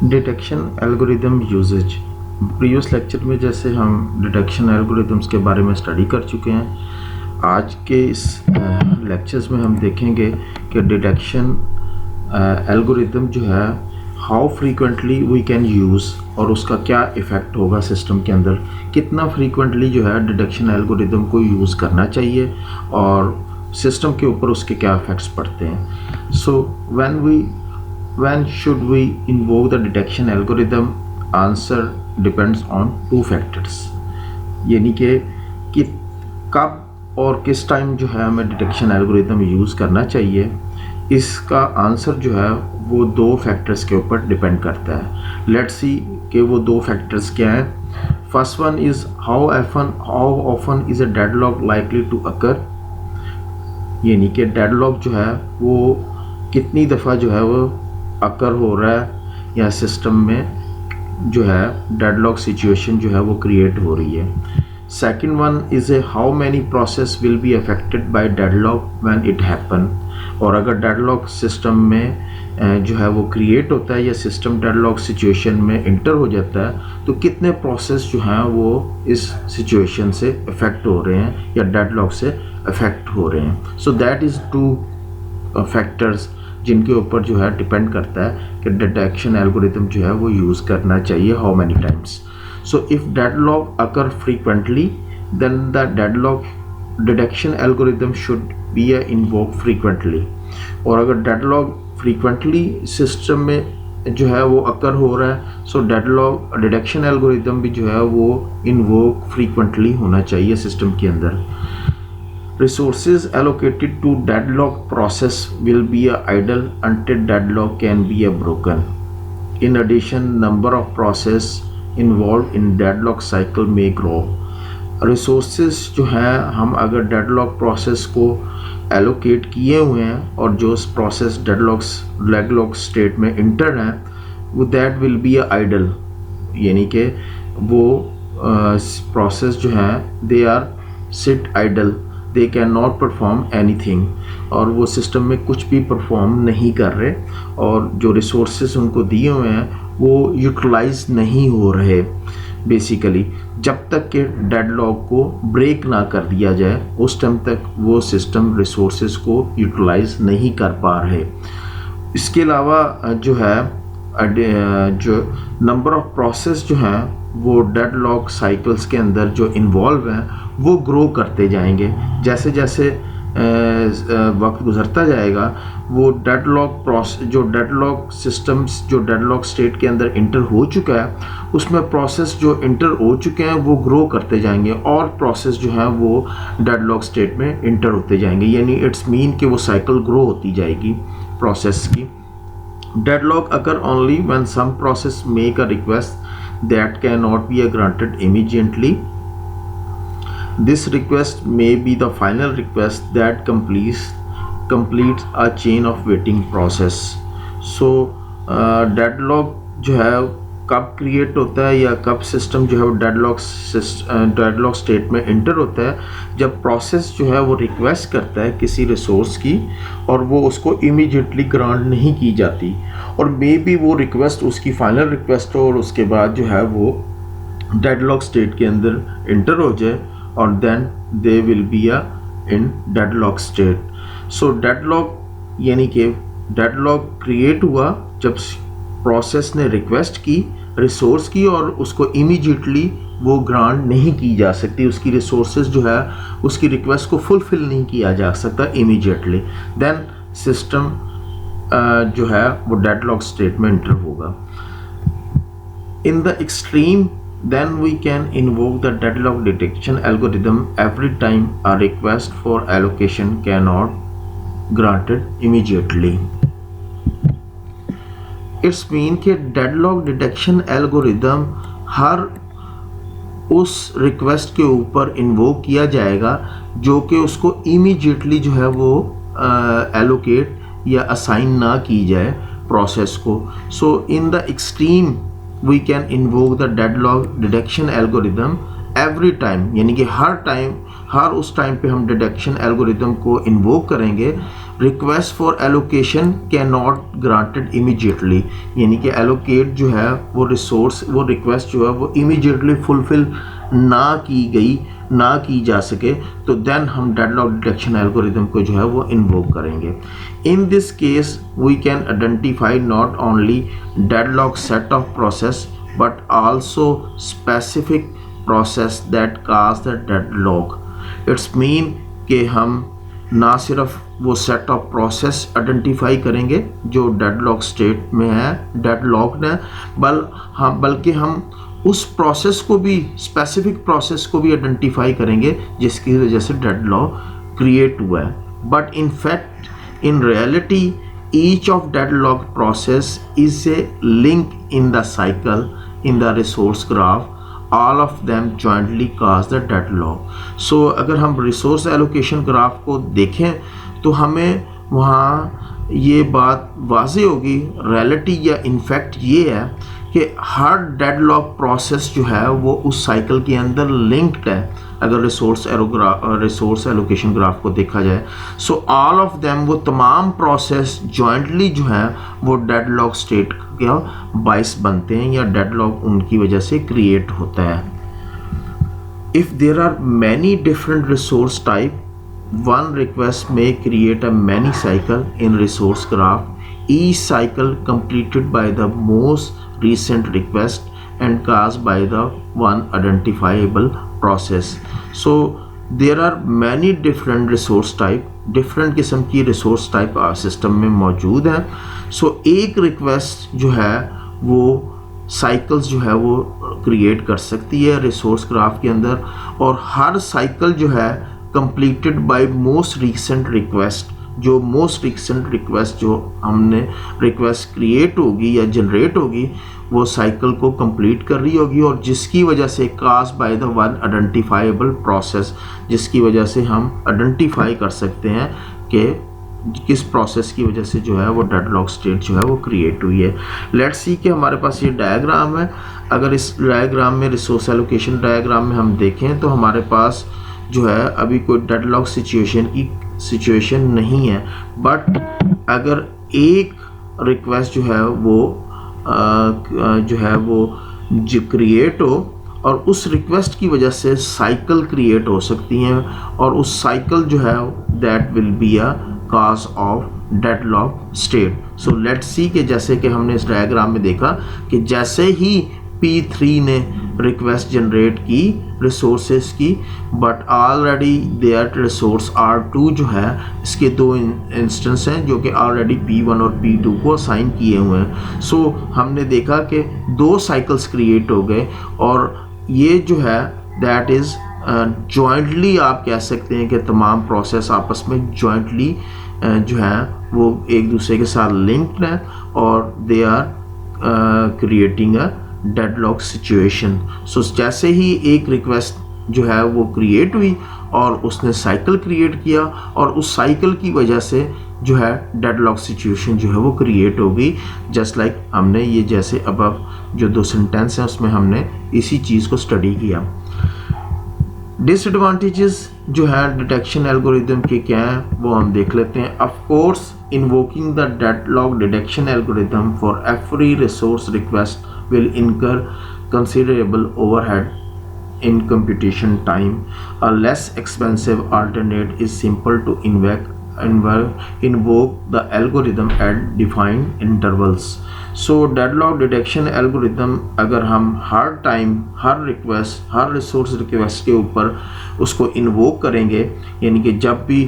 Detection algorithm uses. Previous lecture में जैसे हम डिटेक्शन एल्गोरिदम्स के बारे में स्टडी कर चुके हैं, आज के इस लेक्चर्स में हम देखेंगे कि डिटेक्शन एल्गोरिदम जो है how frequently we can use और उसका क्या इफ़ेक्ट होगा सिस्टम के अंदर, कितना फ्रीक्वेंटली जो है डिटेक्शन एल्गोरिदम को यूज़ करना चाहिए और सिस्टम के ऊपर उसके क्या इफ़ेक्ट्स पड़ते हैं। सो when should we invoke the detection algorithm? Answer depends on two factors, यानी कि कब और किस टाइम जो है हमें डिटेक्शन एल्गोरिदम यूज़ करना चाहिए, इसका आंसर जो है वो दो फैक्टर्स के ऊपर डिपेंड करता है। लेट्स सी कि वो दो फैक्टर्स क्या हैं। First one is how often is a deadlock likely to occur, यानी कि डेडलॉक जो है वो कितनी दफ़ा जो है वो अकर हो रहा है या सिस्टम में जो है डेडलॉक सिचुएशन जो है वो क्रिएट हो रही है। Second one is A how many process will be affected by deadlock when it happen, और अगर डेडलॉक सिस्टम में जो है वो क्रिएट होता है या सिस्टम डेडलॉक सिचुएशन में इंटर हो जाता है तो कितने प्रोसेस जो हैं वो इस सिचुएशन से अफेक्ट हो रहे हैं या डेडलॉक से अफेक्ट हो रहे हैं। So that is two factors जिनके ऊपर जो है डिपेंड करता है कि डिटेक्शन एल्गोरिदम जो है वो यूज़ करना चाहिए how many times. So if deadlock occur frequently then the deadlock detection algorithm should be invoke frequently, और अगर डेडलॉक फ्रीक्वेंटली सिस्टम में जो है वो अकर हो रहा है सो डेडलॉक डिटेक्शन एल्गोरिदम भी जो है वो इन्वोक फ्रीक्वेंटली होना चाहिए सिस्टम के अंदर। Resources allocated to deadlock process will be idle until deadlock can be broken. In addition, number of process involved in deadlock cycle may grow. Resources जो हैं हम अगर deadlock process को allocate किए हुए हैं और जो process deadlock state में enter हैं वो that will be idle, यानी कि वो process जो हैं they are sit idle, they can not perform anything, और वो सिस्टम में कुछ भी परफॉर्म नहीं कर रहे और जो रिसोर्सेज उनको दिए हुए हैं वो यूटिलाइज नहीं हो रहे बेसिकली। जब तक कि डेडलॉक को ब्रेक ना कर दिया जाए उस टाइम तक वो सिस्टम रिसोर्सेज को यूटिलाइज नहीं कर पा रहे। इसके अलावा जो है जो नंबर ऑफ प्रोसेस जो हैं वो डेडलॉक साइकिल्स के अंदर जो इन्वॉल्व हैं वो ग्रो करते जाएंगे। जैसे जैसे वक्त गुजरता जाएगा वो जो डेडलॉक सिस्टम्स जो डेडलॉक स्टेट के अंदर इंटर हो चुका है उसमें प्रोसेस जो इंटर हो चुके हैं वो ग्रो करते जाएंगे और प्रोसेस जो है वो डेडलॉक स्टेट में इंटर होते जाएंगे, यानी इट्स मीन कि वो साइकिल ग्रो होती जाएगी प्रोसेस की। Deadlock occur only when some process make a request that cannot be granted immediately. This request may be the final request that completes a chain of waiting process. So deadlock जो है कब create होता है या कब system जो है वो डेडलॉक स्टेट में इंटर होता है, जब प्रोसेस जो है वो रिक्वेस्ट करता है किसी रिसोर्स की और वो उसको इमीडिएटली ग्रांट नहीं की जाती, और मे बी वो रिक्वेस्ट उसकी फाइनल रिक्वेस्ट हो और उसके बाद जो है वो डेडलॉक स्टेट के अंदर इंटर हो जाए और then they will be in deadlock state. So deadlock यानी कि डेडलॉक क्रिएट हुआ जब प्रोसेस ने रिक्वेस्ट की रिसोर्स की और उसको इमीडिएटली वो ग्रांट नहीं की जा सकती, उसकी रिसोर्सेज जो है उसकी रिक्वेस्ट को फुलफिल नहीं किया जा सकता इमीडिएटली, देन सिस्टम जो है वो डेडलॉक स्टेट में इंटर होगा। इन the extreme then we can invoke the deadlock detection algorithm every time a request for allocation cannot granted immediately. It's mean कि डेडलॉक डिटेक्शन एल्गोरिदम हर उस रिक्वेस्ट के ऊपर invoke किया जाएगा जो कि उसको इमीडिएटली जो है वो एलोकेट या असाइन ना की जाए प्रोसेस को। So in the extreme we can invoke the deadlock detection algorithm every time, यानी कि हर उस टाइम पे हम डिटेक्शन एल्गोरिदम को इन्वोक करेंगे request for allocation can not granted immediately, यानी कि एलोकेट जो है वो रिसोर्स, वो रिक्वेस्ट जो है वो इमीडिएटली फुलफिल ना की जा सके, तो देन हम डेडलॉक डिटेक्शन एल्गोरिदम को जो है वो इन्वोक करेंगे। In this case we can identify not only deadlock set of process but also specific process that cause the deadlock. It's mean कि हम ना सिर्फ वो सेट ऑफ प्रोसेस आइडेंटिफाई करेंगे जो डेडलॉक स्टेट में है, डेडलॉक्ड है, बल्कि हम उस प्रोसेस को भी, स्पेसिफिक प्रोसेस को भी आइडेंटिफाई करेंगे जिसकी वजह से डेडलॉक क्रिएट हुआ है। But in fact in reality each of deadlock process is a link in the cycle in the resource graph, all of them jointly cause the deadlock। so अगर हम रिसोर्स एलोकेशन ग्राफ को देखें तो हमें वहाँ ये बात वाज़ेह होगी, रियलिटी या इनफैक्ट ये है कि हर डेडलॉक प्रोसेस जो है वो उस साइकिल के अंदर लिंक्ड है। अगर रिसोर्स एलोकेशन ग्राफ को देखा जाए, सो ऑल ऑफ देम, वो तमाम प्रोसेस जॉइंटली जो है वो डेडलॉक स्टेट का बाइस बनते हैं या डेडलॉक उनकी वजह से क्रिएट होता है। If there are many different resource type, one request may create a many cycle in resource graph, each cycle completed by the most recent request and caused by the one identifiable process। so there are many different resource type, different किस्म की resource type system में मौजूद है। so एक request जो है वो cycles जो है वो क्रिएट कर सकती है रिसोर्स ग्राफ के अंदर, और हर साइकिल जो है completed by most recent request, जो मोस्ट रिसेंट रिक्वेस्ट जो हमने रिक्वेस्ट क्रिएट होगी या जनरेट होगी वो साइकिल को कंप्लीट कर रही होगी, और जिसकी वजह से cause by the one identifiable process, जिसकी वजह से हम आइडेंटिफाई कर सकते हैं कि किस प्रोसेस की वजह से जो है वो डेडलॉक स्टेट जो है वो क्रिएट हुई है। लेट्स सी कि हमारे पास ये डायग्राम है। अगर इस डायग्राम में, रिसोर्स एलोकेशन डायग्राम में हम देखें तो हमारे पास जो है अभी कोई डेडलॉक सिचुएशन नहीं है, बट अगर एक रिक्वेस्ट जो है वो क्रिएट हो और उस रिक्वेस्ट की वजह से साइकिल क्रिएट हो सकती हैं, और उस साइकिल जो है that will be a cause of deadlock state. So let's see कि जैसे कि हमने इस डायग्राम में देखा कि जैसे ही P3 ने रिक्वेस्ट जनरेट की रिसोर्सेज की, but already there resource R2 जो है, इसके दो इंस्टेंस हैं जो कि ऑलरेडी P1 और P2 को असाइन किए हुए हैं। सो हमने देखा कि दो साइकिल्स क्रिएट हो गए, और ये जो है दैट इज़ जॉइंटली, आप कह सकते हैं कि तमाम प्रोसेस आपस में जॉइंटली जो है वो एक दूसरे के साथ लिंक्ड हैं, और they are creating a deadlock situation. So जैसे ही एक रिक्वेस्ट जो है वो क्रिएट हुई और उसने साइकिल क्रिएट किया, और उस साइकिल की वजह से जो है डेडलॉक सिचुएशन जो है वो क्रिएट हो गई। जस्ट लाइक हमने ये जैसे अब जो दो सेंटेंस हैं उसमें हमने इसी चीज़ को स्टडी किया। डिसएडवांटेजेस जो है डिटेक्शन एल्गोरिदम के क्या हैं वो हम देख लेते हैं। Of course invoking the deadlock detection algorithm for every resource request will incur considerable overhead in computation time. A less expensive alternate is simple to invoke the algorithm at defined intervals. So deadlock detection algorithm अगर हम हर time, हर resource request के ऊपर उसको invoke करेंगे, यानी कि जब भी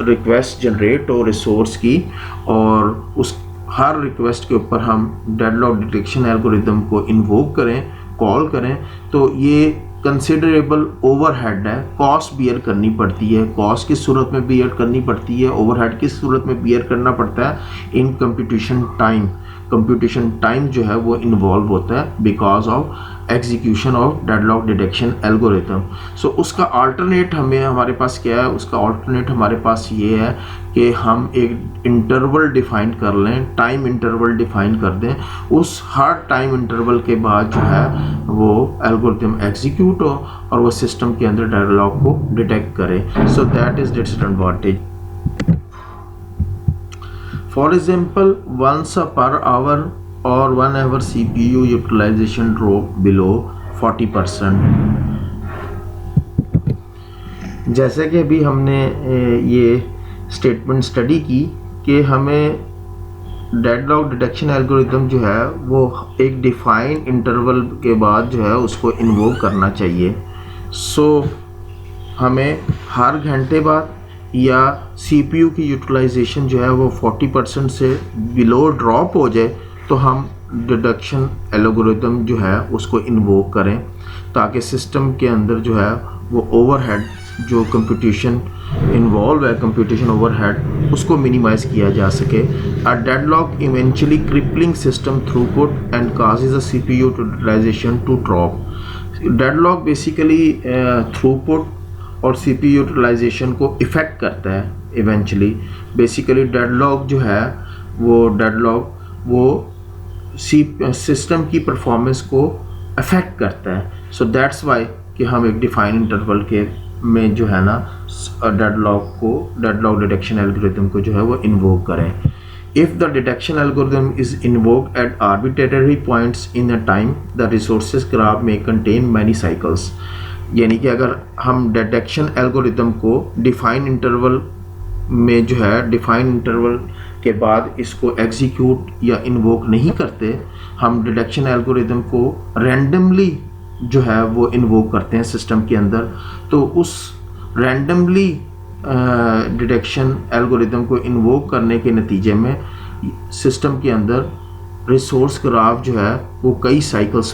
रिक्वेस्ट जनरेट हो रिसोर्स की, और उस हर रिक्वेस्ट के ऊपर हम डेडलॉक डिटेक्शन एल्गोरिदम को इन्वोक करें, कॉल करें, तो ये कंसिडरेबल ओवरहेड है, कॉस्ट बियर करनी पड़ती है, कॉस्ट किस सूरत में बियर करनी पड़ती है, ओवरहेड किस सूरत में बियर करना पड़ता है, इन कंप्यूटेशन टाइम जो है वो इन्वॉल्व होता है because of execution of deadlock detection algorithm. So उसका अल्टरनेट हमारे पास क्या है, उसका अल्टरनेट हमारे पास ये है कि हम एक इंटरवल डिफाइन कर लें, टाइम इंटरवल डिफाइन कर दें, उस हर टाइम इंटरवल के बाद जो है वो एल्गोरिथम एग्जीक्यूट हो और वो सिस्टम के अंदर डेडलॉक को डिटेक्ट करे। सो that is disadvantage. For example, once per hour or 1 hour CPU utilization drop below 40%। जैसे कि अभी हमने ये स्टेटमेंट स्टडी की कि हमें डेडलॉक डिटेक्शन एल्गोरिथम जो है वो एक डिफाइन इंटरवल के बाद जो है उसको इन्वोक करना चाहिए। हमें हर घंटे बाद या CPU की यूटिलाइजेशन जो है वो 40% से बिलो ड्रॉप हो जाए तो हम डिटेक्शन एल्गोरिथम जो है उसको इन्वोक करें, ताकि सिस्टम के अंदर जो है वो ओवरहेड जो कंप्यूटेशन इन्वॉल्व है, कंप्यूटेशन ओवरहेड, उसको मिनिमाइज़ किया जा सके। A deadlock eventually crippling system throughput and causes a CPU utilisation to drop. Deadlock basically throughput और CPU यूटिलाइजेशन को इफ़ेक्ट करता है इवेंचुअली। बेसिकली डेडलॉक जो है वो सिस्टम की परफॉर्मेंस को अफेक्ट करता है। सो दैट्स वाई कि हम एक डिफाइन इंटरवल के में जो है ना डेडलॉक डिटेक्शन एल्गोरिथम को जो है वो इन्वोक करें। If the detection algorithm is invoked at arbitrary points in a time, the resources graph may contain many cycles। यानी कि अगर हम डिटेक्शन एल्गोरिथम को डिफाइन इंटरवल में जो है डिफाइन इंटरवल के बाद इसको एग्जीक्यूट या इन्वोक नहीं करते, हम डिटेक्शन एल्गोरिथम को रैंडमली जो है वो इन्वोक करते हैं सिस्टम के अंदर, तो उस रैंडमली डिटेक्शन एल्गोरिथम को इन्वोक करने के नतीजे में सिस्टम के अंदर रिसोर्स ग्राफ जो है वो कई साइकिल्स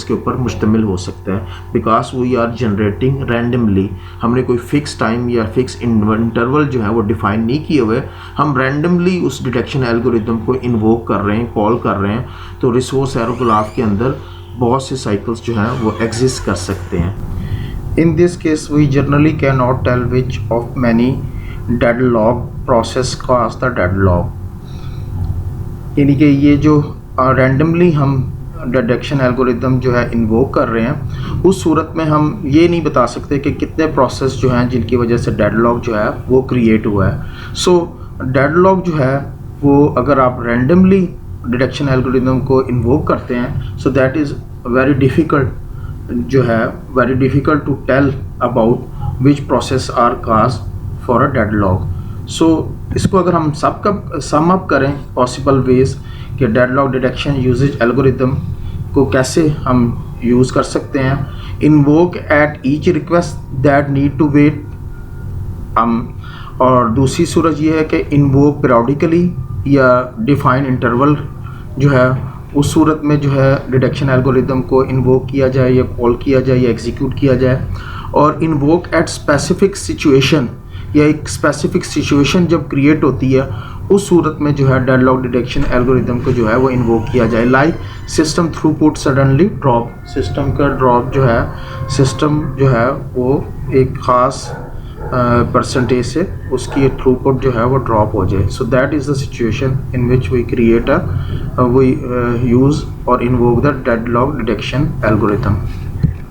के ऊपर मुश्तमिल हो सकता है, because we are generating randomly. हमने कोई फ़िक्स टाइम या फिक्स इंटरवल जो है वो डिफ़ाइन नहीं किए हुए, हम रैंडमली उस डिटेक्शन एल्गोरिथम को इन्वोक कर रहे हैं, कॉल कर रहे हैं, तो रिसोर्स ग्राफ के अंदर बहुत से साइकिल्स जो हैं वो एग्जिस्ट कर सकते हैं। In this case, we generally cannot tell which of many deadlock process cause the deadlock। यानी कि ये जो रैंडमली हम डिटेक्शन एल्गोरिथम जो है इन्वोक कर रहे हैं, उस सूरत में हम ये नहीं बता सकते कि कितने प्रोसेस जो हैं जिनकी वजह से डेडलॉक जो है वो क्रिएट हुआ है। सो डेडलॉक जो है वो अगर आप रैंडमली डिटेक्शन एल्गोरिथम को इन्वोक करते हैं, so that is very difficult to tell about which process are cause for a deadlock. So इसको अगर हम सम अप करें पॉसिबल वेज कि डेडलॉक डिटेक्शन यूजेज एल्गोरिथम को कैसे हम यूज़ कर सकते हैं। Invoke at each request that need to wait, और दूसरी सूरत ये है कि इन्वोक पीरियोडिकली या डिफाइन इंटरवल जो है उस सूरत में जो है डिटेक्शन एल्गोरिथम को इन्वोक किया जाए या कॉल किया जाए या एग्जीक्यूट किया जाए। और इन्वोक एट स्पेसिफिक सिचुएशन, या एक स्पेसिफिक सिचुएशन जब क्रिएट होती है उस सूरत में जो है डेडलॉक डिटेक्शन एल्गोरिथम को जो है वो इन्वोक किया जाए। Like system throughput suddenly drop, system का ड्रॉप जो है, सिस्टम जो है वो एक ख़ास परसेंटेज से उसकी थ्रूपुट जो है वो ड्रॉप हो जाए। So that is the situation in which we create we use और invoke the deadlock detection algorithm.